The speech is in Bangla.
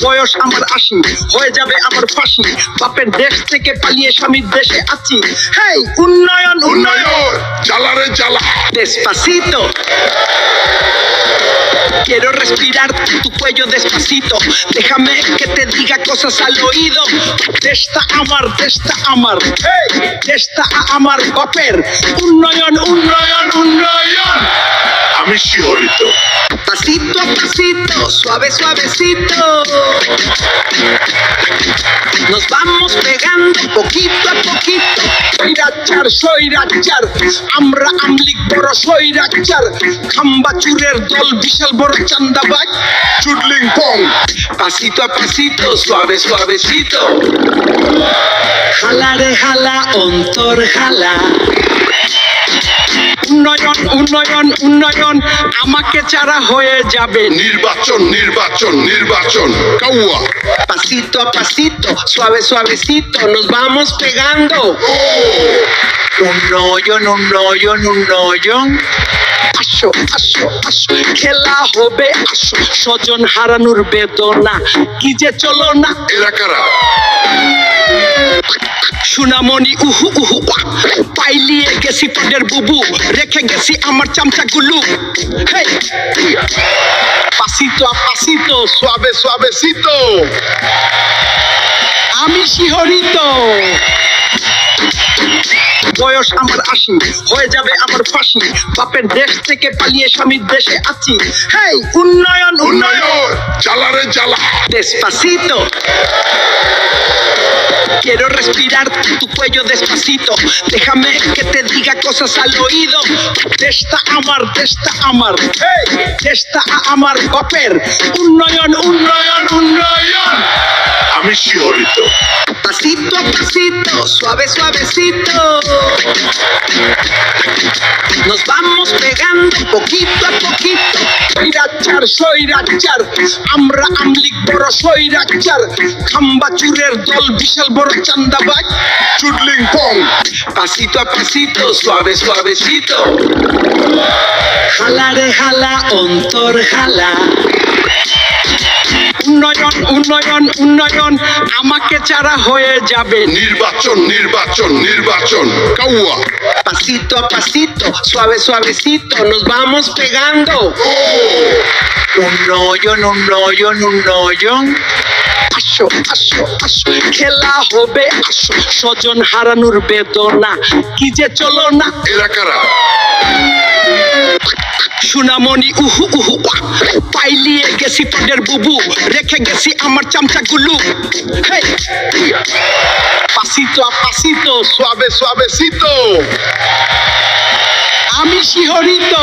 বয়স আমার ৮০, হয়ে যাবে আমার ফাঁসি। বাপের দেশ থেকে পালিয়ে স্বামীর দেশে আছি। হেই উন্নয়ন উন্নয়ন, jalare jala. despacito. Quiero respirar tu cuello despacito. Déjame que te diga cosas al oído. Desta amar, hey, desta amar বাপের উন্নয়ন উন্নয়ন উন্নয়ন। আমি শিহরিত। Pasito a pasito, suave suavecito, nos vamos pegando poquito a poquito. সৈরাচার আমরা আমলিক বড় সৈরাচার। খাম্বা চুরের দল বিশাল বড় চান্দাবাজ। চুডলিং পং। Pasito a pasito, suave suavecito, হালা রে হালা অন্তর হালা। উন্নয়ন উন্নয়ন উন্নয়ন, আমাকে ছাড়া হয়ে যাবে নির্বাচন নির্বাচন নির্বাচন। কাউয়া। Pasito a pasito, suave suavecito, nos vamos pegando. উন্নয়ন উন্নয়ন উন্নয়ন। আসো আসো আসো, খেলা হবে আসো। স্বজন হারানোর বেদনা কি যে চলো না। এরা কারা? সুনামণি উহু উহু, পাইলিয়ে গেছি পদের বুবু, রেখে গেছি আমার চামচা গুলু। হেই pasito a pasito, suave suavecito. আমি শিহরিত। বয়স আমার ৮০, হয়ে যাবে আমার ফাঁসি। বাপের দেশ থেকে পালিয়ে স্বামীর দেশে আছি। হেই উন্নয়ন উন্নয়ন, jalare jala. despacito. Quiero respirar tu cuello despacito. Déjame que te diga cosas al oído. Desta amar, hey, desta amar বাপের উন্নয়ন উন্নয়ন উন্নয়ন। আমি শিহরিত। Pasito a pasito, suave suavecito, nos vamos pegando poquito a poquito. সৈরাচার আমরা আমলিক বড় সৈরাচার। খাম্বা চুরের দল বিশাল বড় চান্দাবাজ। চুডলিং পং। Pasito a pasito, suave suavecito, হালা রে হালা অন্তর হালা। উন্নয়ন উন্নয়ন উন্নয়ন, আমাকে ছাড়া হয়ে যাবে নির্বাচন নির্বাচন নির্বাচন। কাউয়া। Pasito a pasito, suave suavecito, nos vamos pegando. উন্নয়ন উন্নয়ন উন্নয়ন। আসো আসো আসো, খেলা হবে আসো। স্বজন হারানোর বেদনা কি যে চলো না। এরা কারা? সুনামণি উহু উহু, পাইলিয়ে গেছি পদের বুবু, রেখে গেছি আমার চামচা গুলু। হেই pasito a pasito, suave suavecito. আমি শিহরিত।